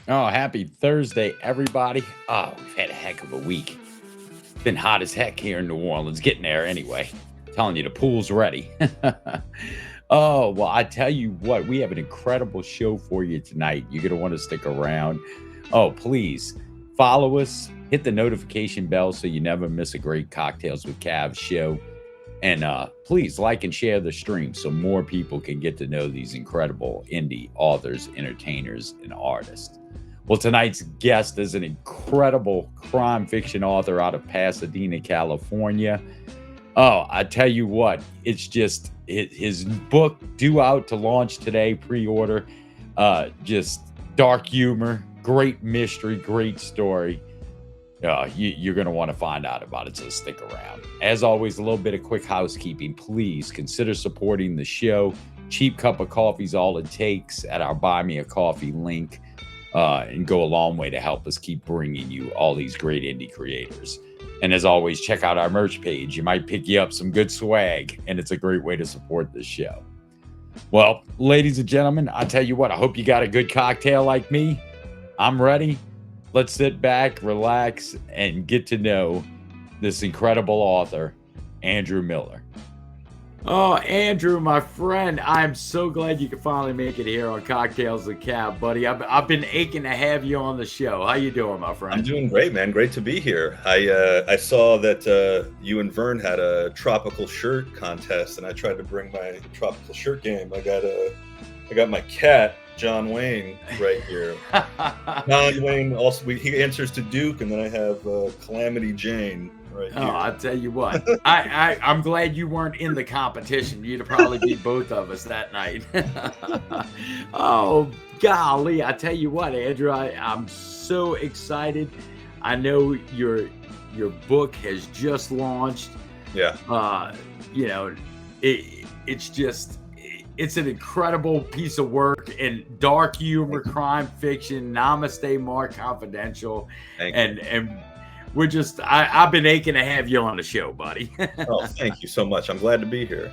Oh, happy Thursday, everybody. Oh, we've had a heck of a week. It's been hot as heck here in New Orleans. Getting there anyway. Telling you the pool's ready. Oh, well, I tell you what, we have an incredible show for you tonight. You're going to want to stick around. Oh, please follow us, hit the notification bell so you never miss a great Cocktails with Cav show. And please like and share the stream so more people can get to know these incredible indie authors, entertainers, and artists. Well, tonight's guest is an incredible crime fiction author out of Pasadena, California. Oh, I tell you what, it's just his book due out to launch today, pre-order. Just dark humor, great mystery, great story. You're going to want to find out about it, so stick around. As always, a little bit of quick housekeeping. Please consider supporting the show. Cheap cup of coffee is all it takes at our Buy Me a Coffee link, and go a long way to help us keep bringing you all these great indie creators. And as always, check out our merch page. You might pick you up some good swag, and it's a great way to support this show. Well, ladies and gentlemen, I tell you what, I hope you got a good cocktail like me. I'm ready. Let's sit back, relax, and get to know this incredible author, Andrew Miller. Oh, Andrew, my friend, I'm so glad you could finally make it here on Cocktails with Cav, buddy. I've been aching to have you on the show. How you doing, my friend? I'm doing great, man. Great to be here. I saw that you and Vern had a tropical shirt contest, and I tried to bring my tropical shirt game. I got my cat, John Wayne, right here. John Wayne also he answers to Duke, and then I have Calamity Jane right here. Oh, I'll tell you what. I'm glad you weren't in the competition. You'd have probably beat both of us that night. Oh, golly. I tell you what, Andrew, I'm so excited. I know your book has just launched. Yeah. It's an incredible piece of work in dark humor, crime fiction, Namaste Mart Confidential. And we're just, I've been aching to have you on the show, buddy. Oh, thank you so much. I'm glad to be here.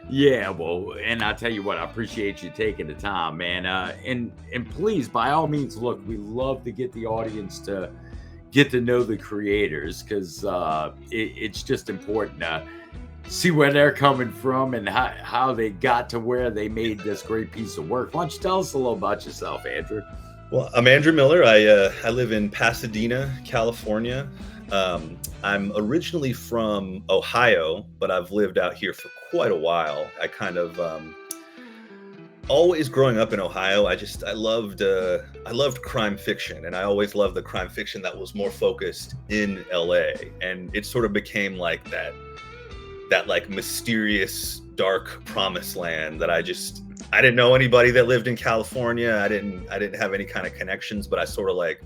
Yeah, well, and I tell you what, I appreciate you taking the time, man. And please, by all means, look, we love to get the audience to get to know the creators, because it's just important to see where they're coming from and how they got to where they made this great piece of work. Why don't you tell us a little about yourself, Andrew? Well, I'm Andrew Miller. I live in Pasadena, California. I'm originally from Ohio, but I've lived out here for quite a while. I kind of always growing up in Ohio, I loved crime fiction, and I always loved the crime fiction that was more focused in LA, and it sort of became like that like mysterious dark promised land that I didn't know anybody that lived in California. I didn't have any kind of connections, but I sort of like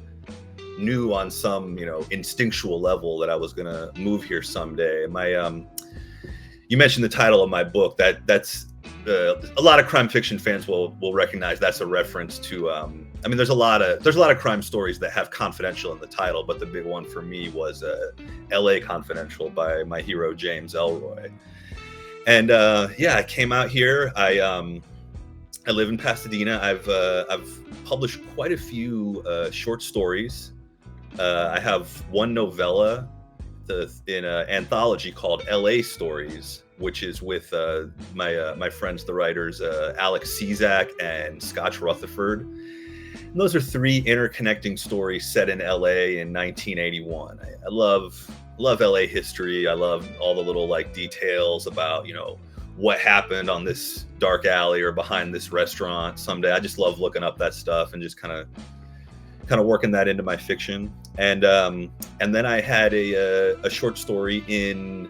knew on some, instinctual level that I was going to move here someday. You mentioned the title of my book. That's a lot of crime fiction fans will recognize that's a reference to, there's a lot of crime stories that have confidential in the title, but the big one for me was LA Confidential by my hero, James Ellroy. And I came out here. I live in Pasadena. I've published quite a few short stories. I have one novella in an anthology called LA Stories, which is with my friends, the writers Alex Cizak and Scotch Rutherford. And those are three interconnecting stories set in LA in 1981. I love LA history. I love all the little details about what happened on this dark alley or behind this restaurant someday. I just love looking up that stuff and just kind of working that into my fiction. And then I had a short story in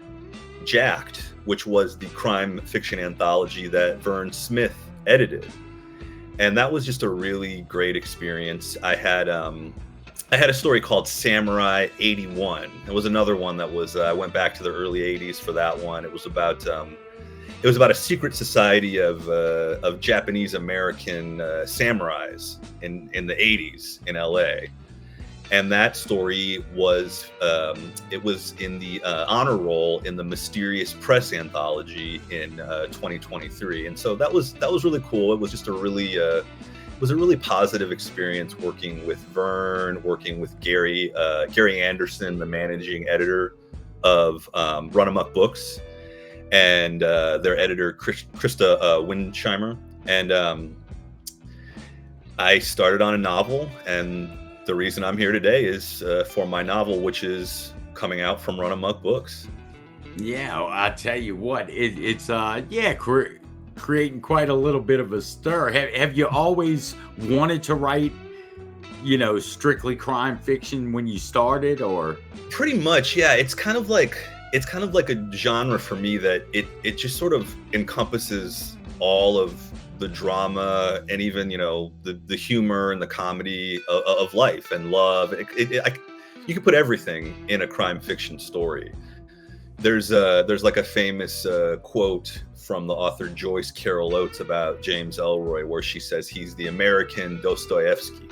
Jacked, which was the crime fiction anthology that Vern Smith edited. And that was just a really great experience. I had a story called Samurai 81. It was another one that was I went back to the early 80s for that one. It was about a secret society of Japanese American samurais in the 80s in LA. And that story was it was in the honor roll in the Mysterious Press anthology in 2023. And so that was really cool. It was just a really was a really positive experience working with Vern, working with Gary Anderson, the managing editor of Run Amok Books, and their editor Krista Windsheimer. And I started on a novel, and the reason I'm here today is for my novel, which is coming out from Run Amok Books. Yeah, well, I tell you what, it's creating quite a little bit of a stir. Have you always wanted to write, strictly crime fiction when you started, or? Pretty much, yeah. It's kind of like a genre for me that it just sort of encompasses all of the drama and even the humor and the comedy of life and love. You can put everything in a crime fiction story. There's like a famous quote from the author Joyce Carol Oates about James Ellroy, where she says he's the American Dostoevsky,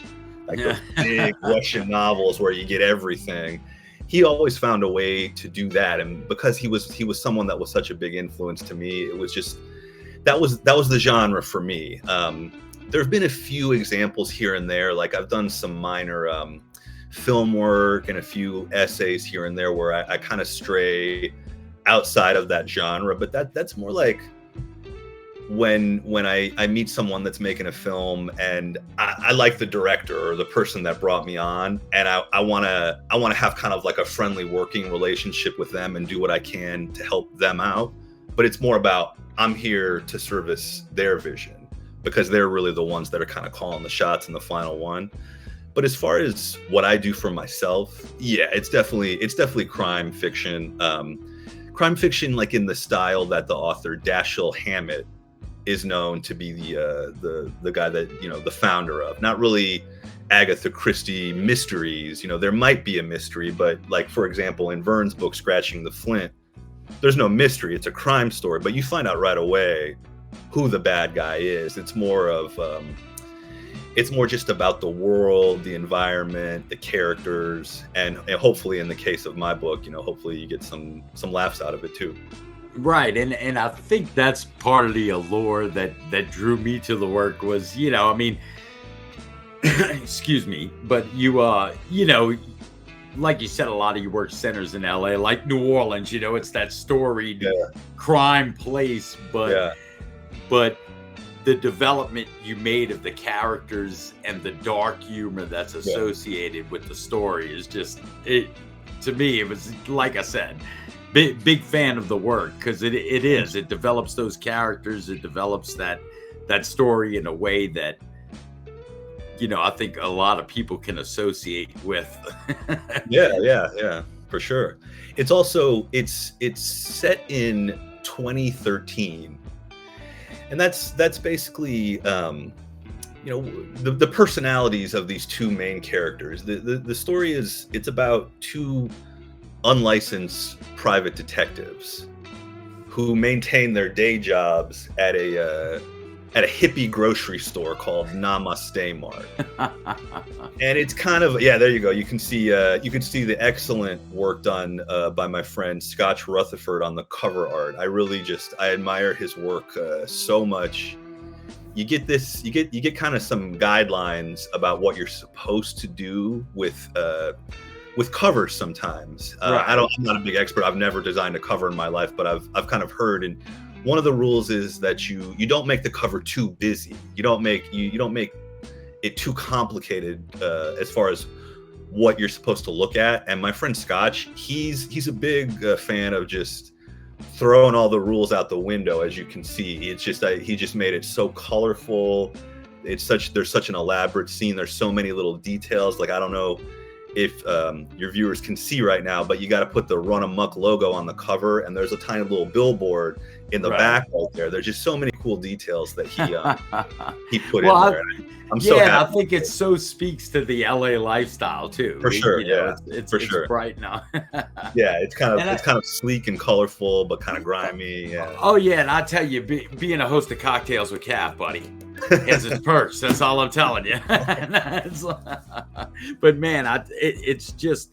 like those big Russian novels where you get everything. He always found a way to do that, and because he was someone that was such a big influence to me, it was just that was the genre for me. There have been a few examples here and there, like I've done some minor film work and a few essays here and there where I kind of stray outside of that genre, but that's more like when I meet someone that's making a film and I like the director or the person that brought me on, and I want to have kind of like a friendly working relationship with them and do what I can to help them out. But it's more about I'm here to service their vision because they're really the ones that are kind of calling the shots in the final one. But as far as what I do for myself, yeah, it's definitely crime fiction. Crime fiction, like in the style that the author Dashiell Hammett is known to be the guy that the founder of. Not really Agatha Christie mysteries. There might be a mystery, but like for example in Vern's book Scratching the Flint, there's no mystery. It's a crime story, but you find out right away who the bad guy is. It's more just about the world, the environment, the characters, and hopefully in the case of my book, hopefully you get some laughs out of it too. Right, and I think that's part of the allure that drew me to the work was, excuse me, but you like you said, a lot of your work centers in LA, like New Orleans, it's that storied crime place, but the development you made of the characters and the dark humor that's associated with the story is just to me, it was, like I said, big fan of the work, because it develops those characters, it develops that story in a way that I think a lot of people can associate with. yeah, for sure. It's also it's set in 2013, and that's basically the personalities of these two main characters. The story it's about two unlicensed private detectives who maintain their day jobs at a hippie grocery store called Namaste Mart. And it's kind of, there you go. You can see the excellent work done by my friend Scotch Rutherford on the cover art. I admire his work so much. You get kind of some guidelines about what you're supposed to do with covers sometimes. Right. I'm not a big expert. I've never designed a cover in my life, but I've kind of heard, and one of the rules is that you don't make the cover too busy. You don't make it too complicated as far as what you're supposed to look at. And my friend Scotch, he's a big fan of just throwing all the rules out the window. As you can see, it's just he just made it so colorful. There's such an elaborate scene. There's so many little details. Like, I don't know if your viewers can see right now, but you got to put the Run Amok logo on the cover, and there's a tiny little billboard in the back right there. There's just so many cool details that he put in there. I'm so happy. I think it so speaks to the LA lifestyle too. For sure, it's bright now. Yeah, it's kind of sleek and colorful, but kind of grimy. Yeah. Oh yeah, and I tell you, being a host of Cocktails with Cav, buddy, has its perks. That's all I'm telling you. But man, it's just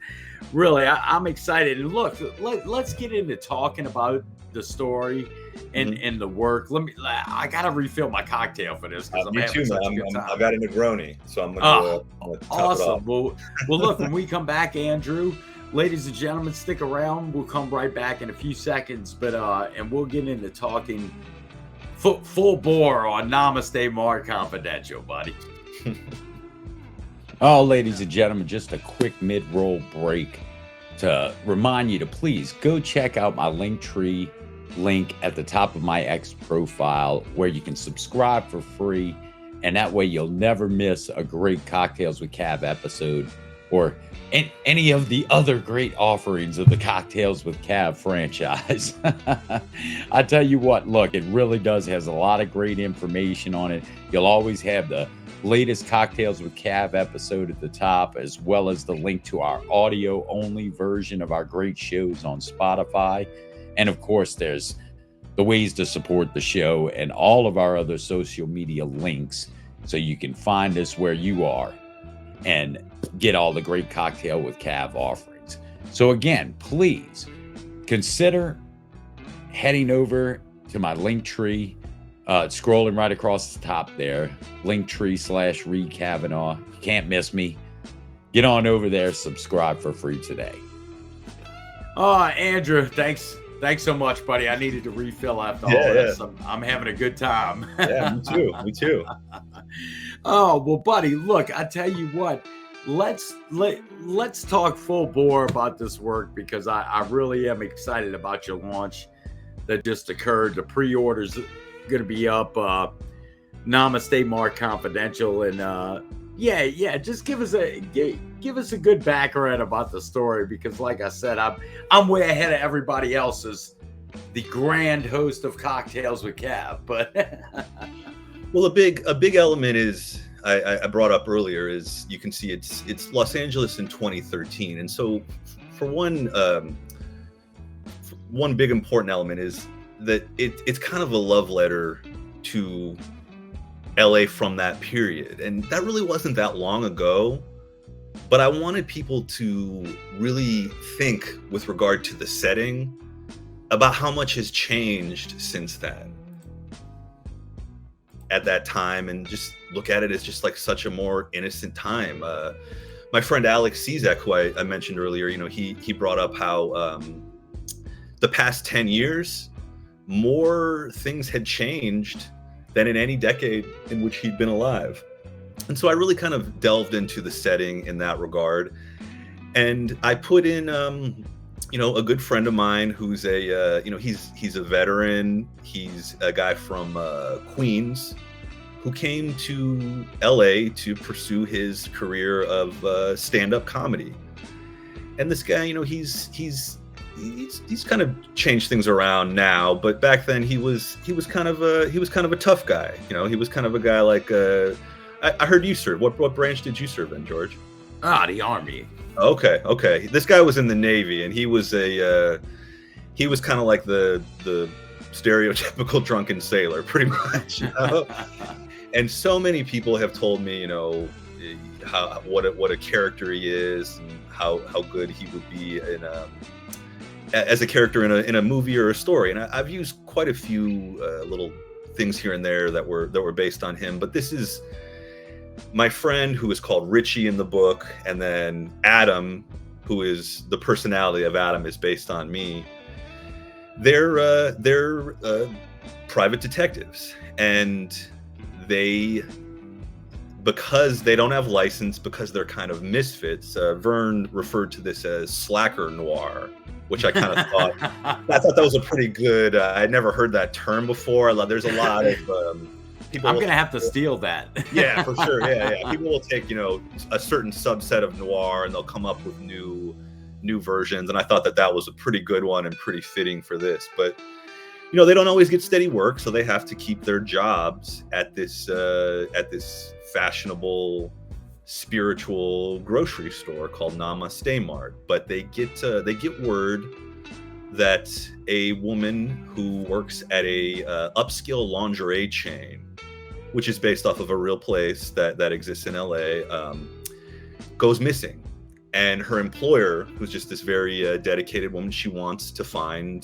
really, I'm excited. And look, let's get into talking about the story and the work. I gotta refill my cocktail for this because me too, man. I got a Negroni, so I'm gonna awesome. Well, look, when we come back, Andrew, ladies and gentlemen, stick around. We'll come right back in a few seconds, but and we'll get into talking full bore on Namaste Mart Confidential, buddy. Oh, ladies and gentlemen, just a quick mid-roll break to remind you to please go check out my Linktree link at the top of my X profile, where you can subscribe for free, and that way you'll never miss a great Cocktails with Cav episode or any of the other great offerings of the Cocktails with Cav franchise. I tell you what, look, it really has a lot of great information on it. You'll always have the latest Cocktails with Cav episode at the top, as well as the link to our audio only version of our great shows on Spotify. And of course, there's the ways to support the show and all of our other social media links, so you can find us where you are and get all the great Cocktail with Cav offerings. So again, please consider heading over to my Linktree, scrolling right across the top there, Linktree/Reed Kavanaugh. You can't miss me. Get on over there, subscribe for free today. Andrew, thanks so much, buddy. I needed to refill after all this. I'm having a good time. Yeah, me too. Oh, well, buddy, look, I tell you what, let's talk full bore about this work, because I really am excited about your launch that just occurred. The pre-orders going to be up, Namaste Mart Confidential, and just give us a good background about the story, because like I said, I'm way ahead of everybody else as the grand host of Cocktails with Cav. But well, a big element is I brought up earlier is, you can see it's Los Angeles in 2013, and so for one big important element is that it's kind of a love letter to LA from that period, and that really wasn't that long ago. But I wanted people to really think, with regard to the setting, about how much has changed since then, at that time, and just look at it as just like such a more innocent time. My friend Alex Cizek, who I mentioned earlier, he brought up how the past 10 years, more things had changed than in any decade in which he'd been alive. And so I really kind of delved into the setting in that regard. And I put in, a good friend of mine who's he's a veteran. He's a guy from Queens who came to LA to pursue his career of stand-up comedy. And this guy, he's kind of changed things around now, but back then he was kind of a tough guy. He was kind of a guy like I heard you serve. What branch did you serve in, George? The Army. Okay. This guy was in the Navy, and he was kind of like the stereotypical drunken sailor, pretty much. And so many people have told me, what a character he is, and how good he would be as a character in a movie or a story. And I've used quite a few little things here and there that were based on him, but this is my friend, who is called Richie in the book, and then Adam, who is the personality of Adam, is based on me. They're private detectives, and because they don't have license, because they're kind of misfits. Vern referred to this as slacker noir, which I kind of thought that was a pretty good. I'd never heard that term before. There's a lot of People I'm will gonna have to steal that. yeah, for sure. Yeah. People will take, a certain subset of noir and they'll come up with new versions. And I thought that was a pretty good one and pretty fitting for this. But they don't always get steady work, so they have to keep their jobs at this fashionable spiritual grocery store called Namaste Mart. But they get word that a woman who works at a upscale lingerie chain, which is based off of a real place that exists in LA, goes missing. And her employer, who's just this very dedicated woman, she wants her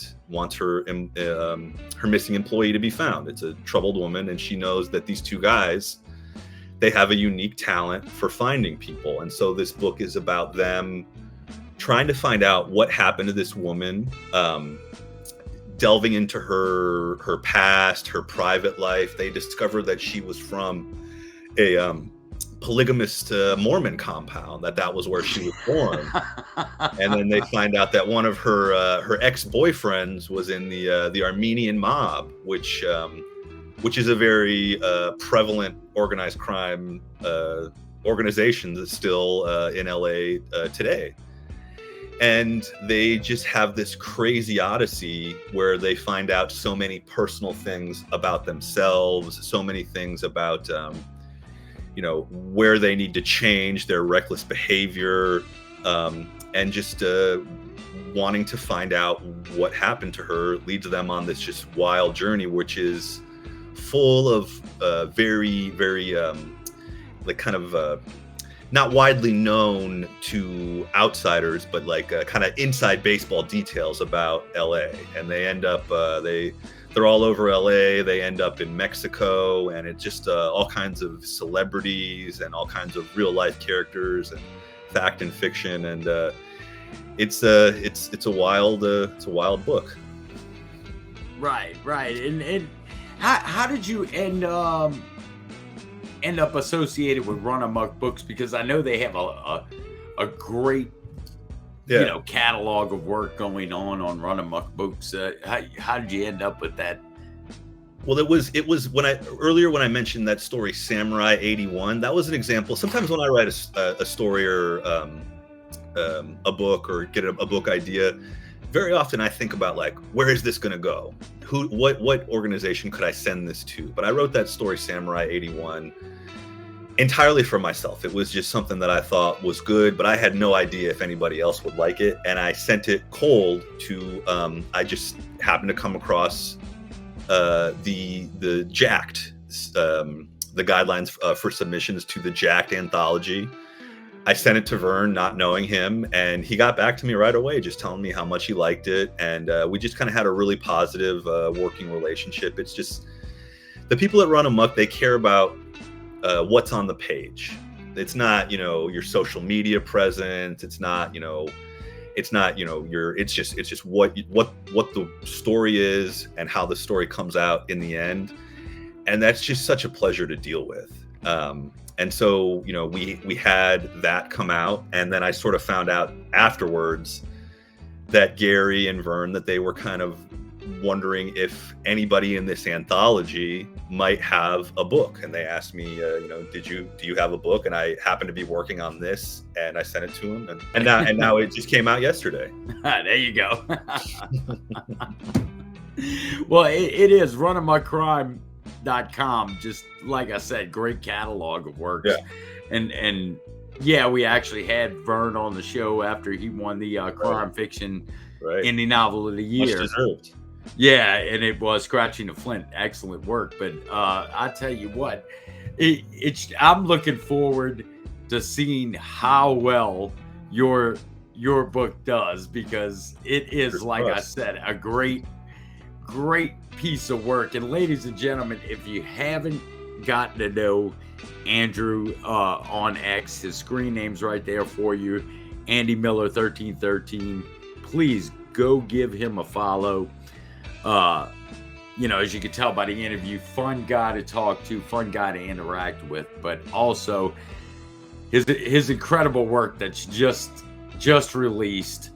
missing employee to be found. It's a troubled woman, and she knows that these two guys, they have a unique talent for finding people. And so this book is about them trying to find out what happened to this woman, delving into her past, her private life. They discover that she was from a polygamist Mormon compound, that was where she was born. And then they find out that one of her ex-boyfriends was in the Armenian mob, which is a very prevalent organized crime organization that's still in LA today. And they just have this crazy odyssey where they find out so many personal things about themselves, so many things about where they need to change their reckless behavior, and just wanting to find out what happened to her leads them on this just wild journey, which is full of very, very not widely known to outsiders, but kind of inside baseball details about LA. And they end up they're all over LA. They end up in Mexico, and it's just all kinds of celebrities and all kinds of real life characters and fact and fiction. And it's a wild book. Right. And how did you end up associated with Run Amok Books? Because I know they have a great catalog of work going on Run Amok Books. How did you end up with that? Well, it was when I mentioned that story, Samurai 81. That was an example. Sometimes when I write a story or a book or get a book idea, very often I think about where is this going to go? What organization could I send this to? But I wrote that story, Samurai 81, entirely for myself. It was just something that I thought was good, but I had no idea if anybody else would like it. And I sent it cold to, I just happened to come across the Jacked, the guidelines for submissions to the Jacked anthology. I sent it to Vern, not knowing him, and he got back to me right away, just telling me how much he liked it. And we just kind of had a really positive working relationship. It's just the people that Run Amok, they care about what's on the page. It's not, your social media presence. It's not, it's just what the story is and how the story comes out in the end. And that's just such a pleasure to deal with. And so, we had that come out, and then I sort of found out afterwards that Gary and Vern, that they were kind of wondering if anybody in this anthology might have a book. And they asked me, do you have a book? And I happened to be working on this, and I sent it to him, and now it just came out yesterday. There you go. Well, it is runamockcrime.com. Just like I said, great catalog of works. Yeah. And yeah, we actually had Vern on the show after he won the crime fiction indie novel of the year. Much deserved. Yeah, and it was Scratching the Flint. Excellent work. But I tell you what, I'm looking forward to seeing how well your book does, because it is, like I said, a great piece of work. And ladies and gentlemen, if you haven't gotten to know Andrew on X, his screen name's right there for you, Andy Miller 1313. Please go give him a follow. As you can tell by the interview, fun guy to talk to, fun guy to interact with, but also his incredible work that's just released,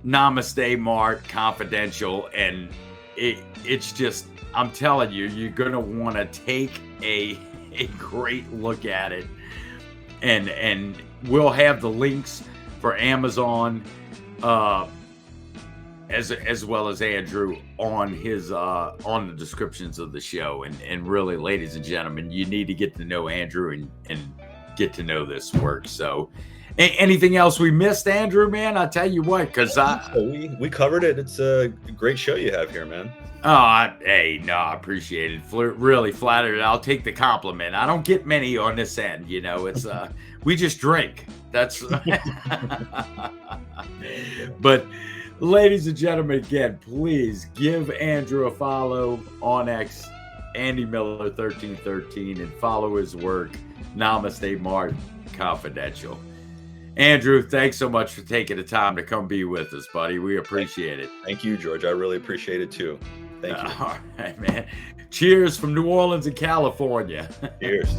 Namaste Mart Confidential. And it's just, I'm telling you, you're gonna want to take a great look at it, and we'll have the links for Amazon, as well as Andrew on his on the descriptions of the show. And really, ladies and gentlemen, you need to get to know Andrew and get to know this work. So anything else we missed, Andrew, man? I'll tell you what, because we covered it. It's a great show you have here, man. Hey, no, I appreciate it. Really flattered. I'll take the compliment. I don't get many on this end, you know. It's we just drink. That's but ladies and gentlemen, again, please give Andrew a follow on X, Andy Miller 1313, and follow his work, Namaste Mart Confidential. Andrew, thanks so much for taking the time to come be with us, buddy. We appreciate it. Thank you, George. I really appreciate it too. Thank you. All right, man. Cheers from New Orleans and California. Cheers.